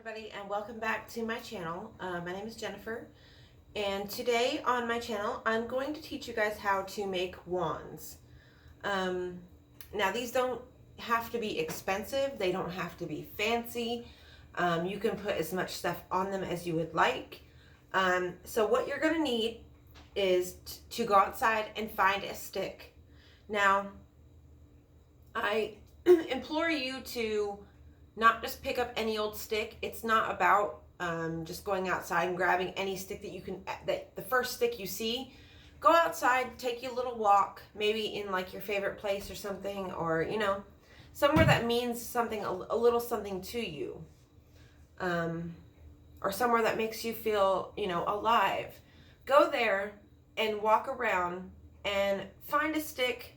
everybody, and welcome back to my channel. My name is Jennifer, and today on my channel I'm going to teach you guys how to make wands. Now these don't have to be expensive, they don't have to be fancy. You can put as much stuff on them as you would like. So what you're going to need is to go outside and find a stick. Now I implore you to not just pick up any old stick. It's not about just going outside and grabbing any stick that you can, that the first stick you see. Go outside, take you a little walk, maybe in like your favorite place or something, or you know, somewhere that means something, a little something to you, or somewhere that makes you feel, you know, alive. Go there and walk around and find a stick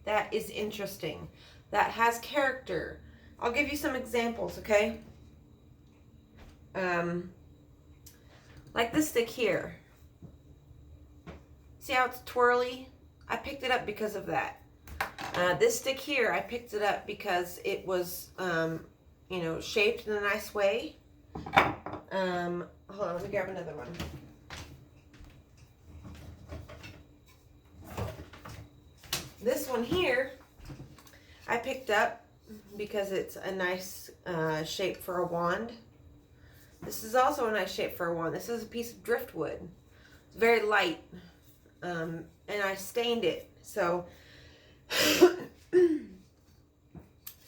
that is interesting, that has character. I'll give you some examples, okay? Like this stick here. See how it's twirly? I picked it up because of that. This stick here, I picked it up because it was, you know, shaped in a nice way. Hold on, let me grab another one. This one here, I picked up because it's a nice shape for a wand. This is also a nice shape for a wand. This is a piece of driftwood. It's very light, and I stained it. So, so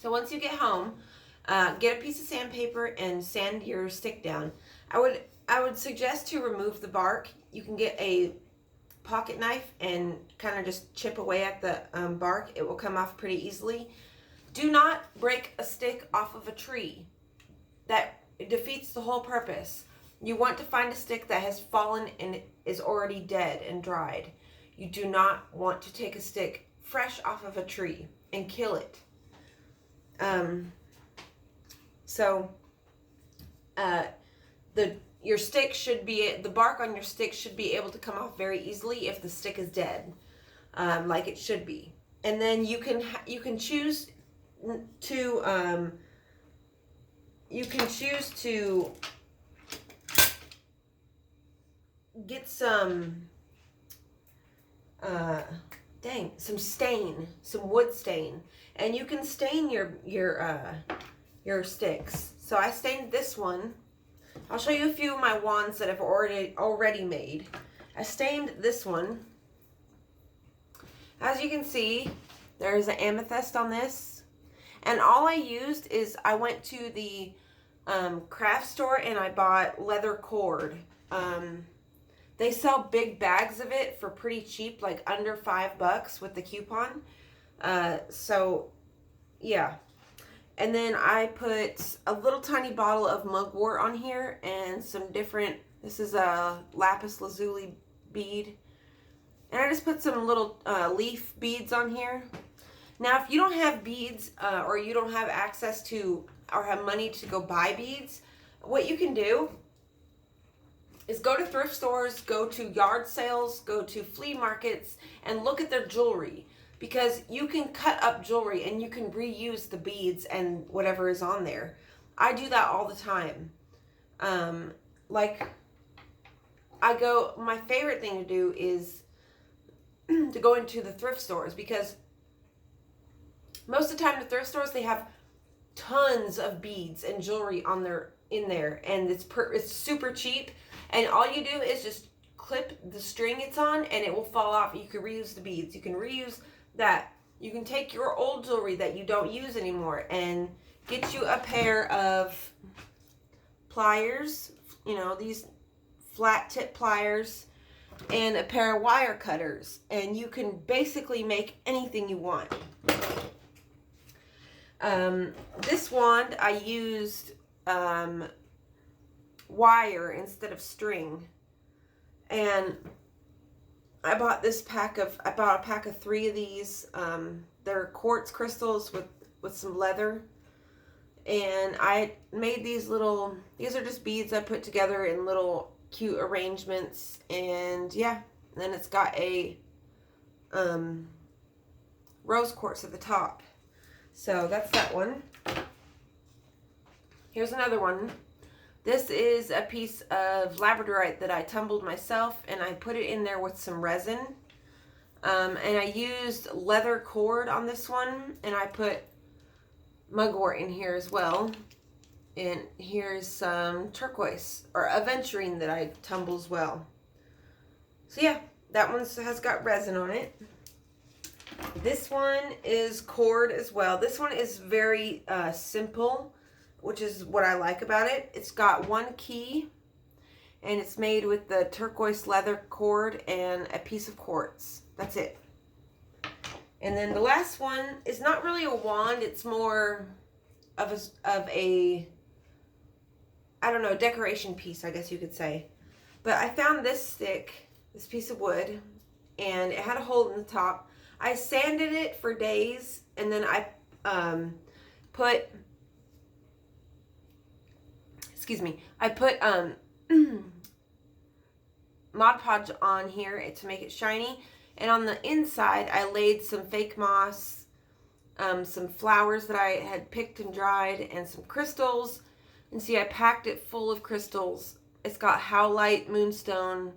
once you get home, get a piece of sandpaper and sand your stick down. I would suggest to remove the bark. You can get a pocket knife and kind of just chip away at the bark. It will come off pretty easily. Do not break a stick off of a tree. That defeats the whole purpose. You want to find a stick that has fallen and is already dead and dried. You do not want to take a stick fresh off of a tree and kill it. Your stick should be, the bark on your stick should be able to come off very easily if the stick is dead, like it should be. And then you can choose to get some some wood stain, and you can stain your sticks. So I stained this one. I'll show you a few of my wands that I've already made. I stained this one. As you can see, there's an amethyst on this. And all I used is I went to the craft store and I bought leather cord. They sell big bags of it for pretty cheap, like under $5 with the coupon. So yeah. And then I put a little tiny bottle of mugwort on here and some different, this is a lapis lazuli bead. And I just put some little leaf beads on here. Now, if you don't have beads or you don't have access to or have money to go buy beads, what you can do is go to thrift stores, go to yard sales, go to flea markets, and look at their jewelry. Because you can cut up jewelry and you can reuse the beads and whatever is on there. I do that all the time. My favorite thing to do is to go into the thrift stores, because most of the time the thrift stores, they have tons of beads and jewelry in there, and it's super cheap, and all you do is just clip the string it's on and it will fall off. You can reuse the beads. You can reuse that. You can take your old jewelry that you don't use anymore and get you a pair of pliers, you know, these flat tip pliers, and a pair of wire cutters, and you can basically make anything you want. This wand, I used wire instead of string, and I bought a pack of 3 of these. They're quartz crystals with some leather, and I made these are just beads I put together in little cute arrangements, and yeah, and then it's got a rose quartz at the top. So that's that one. Here's another one. This is a piece of labradorite that I tumbled myself, and I put it in there with some resin. And I used leather cord on this one, and I put mugwort in here as well. And here's some turquoise or aventurine that I tumble as well. So yeah, that one has got resin on it. This one is cord as well. This one is very simple, which is what I like about it. It's got one key, and it's made with the turquoise leather cord and a piece of quartz. That's it. And then the last one is not really a wand. It's more of a I don't know, decoration piece, I guess you could say. But I found this stick, this piece of wood, and it had a hole in the top. I sanded it for days, and then I put Mod Podge on here to make it shiny. And on the inside, I laid some fake moss, some flowers that I had picked and dried, and some crystals. And see, I packed it full of crystals. It's got howlite, moonstone,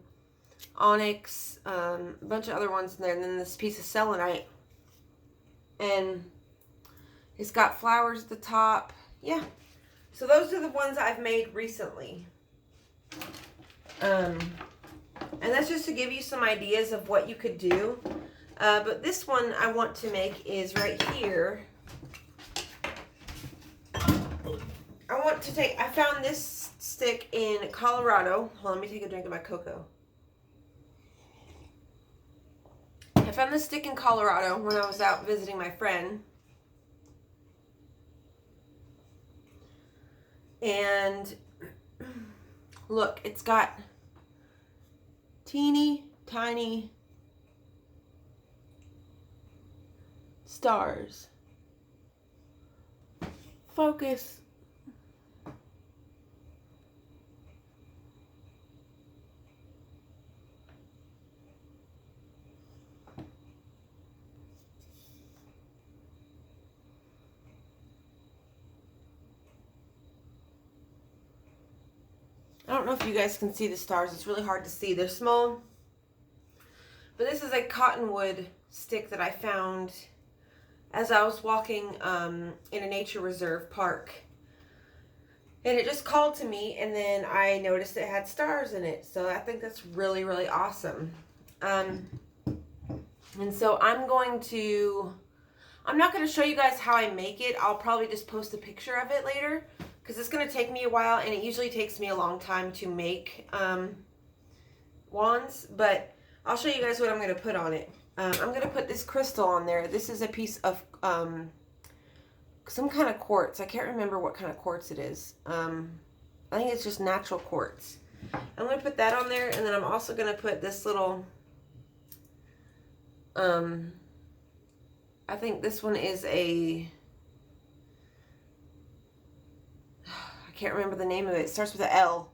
onyx, a bunch of other ones in there, and then this piece of selenite. And it's got flowers at the top. Yeah. So those are the ones I've made recently. And that's just to give you some ideas of what you could do. But this one I want to make is right here. I found this stick in Colorado. Hold on, let me take a drink of my cocoa. I found this stick in Colorado when I was out visiting my friend. And look, it's got teeny tiny stars. Focus. I don't know if you guys can see the stars. It's really hard to see. They're small. But this is a cottonwood stick that I found as I was walking in a nature reserve park. And it just called to me, and then I noticed it had stars in it. So I think that's really, really awesome. And so I'm not going to show you guys how I make it. I'll probably just post a picture of it later, because it's going to take me a while, and it usually takes me a long time to make wands. But I'll show you guys what I'm going to put on it. I'm going to put this crystal on there. This is a piece of some kind of quartz. I can't remember what kind of quartz it is. I think it's just natural quartz. I'm going to put that on there, and then I'm also going to put this little, I think this one is I can't remember the name of it. It starts with an L.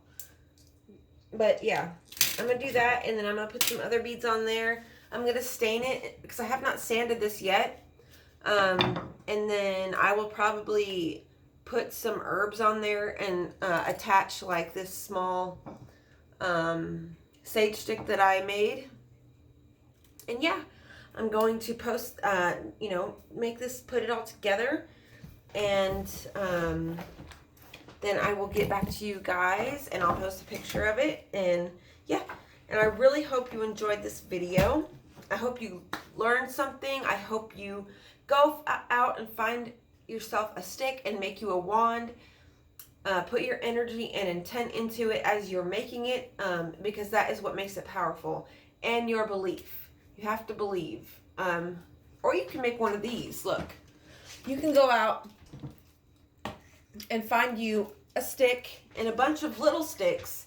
But yeah, I'm going to do that, and then I'm going to put some other beads on there. I'm going to stain it because I have not sanded this yet. And then I will probably put some herbs on there and attach like this small sage stick that I made. And yeah, I'm going to post, make this, put it all together. And then I will get back to you guys, and I'll post a picture of it. And yeah, and I really hope you enjoyed this video. I hope you learned something. I hope you go out and find yourself a stick and make you a wand. Put your energy and intent into it as you're making it, because that is what makes it powerful. And your belief. You have to believe. Or you can make one of these. Look, you can go out and find you a stick and a bunch of little sticks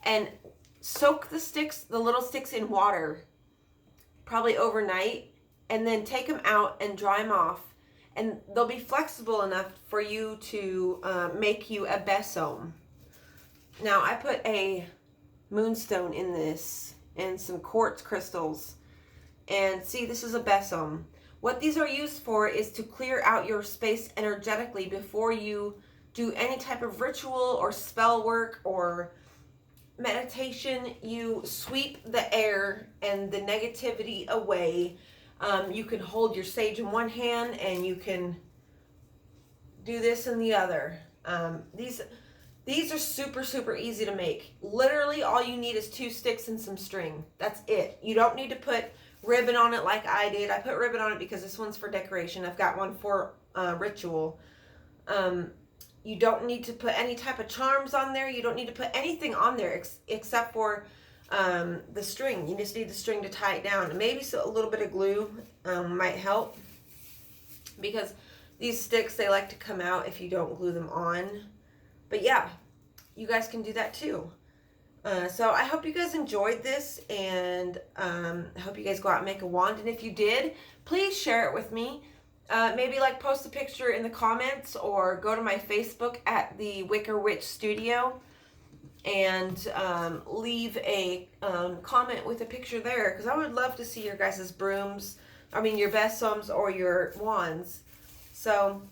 and soak the little sticks in water, probably overnight, and then take them out and dry them off, and they'll be flexible enough for you to make you a besom. Now I put a moonstone in this and some quartz crystals, and see, this is a besom. What these are used for is to clear out your space energetically before you do any type of ritual or spell work or meditation, you sweep the air and the negativity away. You can hold your sage in one hand and you can do this in the other. These are super, super easy to make. Literally all you need is 2 sticks and some string. That's it. You don't need to put ribbon on it like I did. I put ribbon on it because this one's for decoration. I've got one for ritual. You don't need to put any type of charms on there. You don't need to put anything on there except for the string. You just need the string to tie it down. And maybe a little bit of glue might help, because these sticks, they like to come out if you don't glue them on. But yeah, you guys can do that too. So I hope you guys enjoyed this, and I hope you guys go out and make a wand. And if you did, please share it with me. Maybe like post a picture in the comments, or go to my Facebook at the Wicker Witch Studio and leave a comment with a picture there, because I would love to see your guys' brooms, your besoms or your wands. So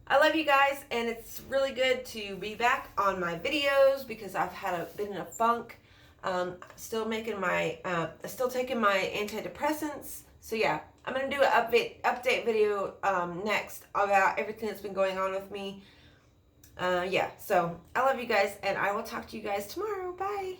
I love you guys, and it's really good to be back on my videos because I've been in a funk. Still taking my antidepressants. So yeah, I'm gonna do an update video next about everything that's been going on with me. Yeah, so I love you guys, and I will talk to you guys tomorrow. Bye.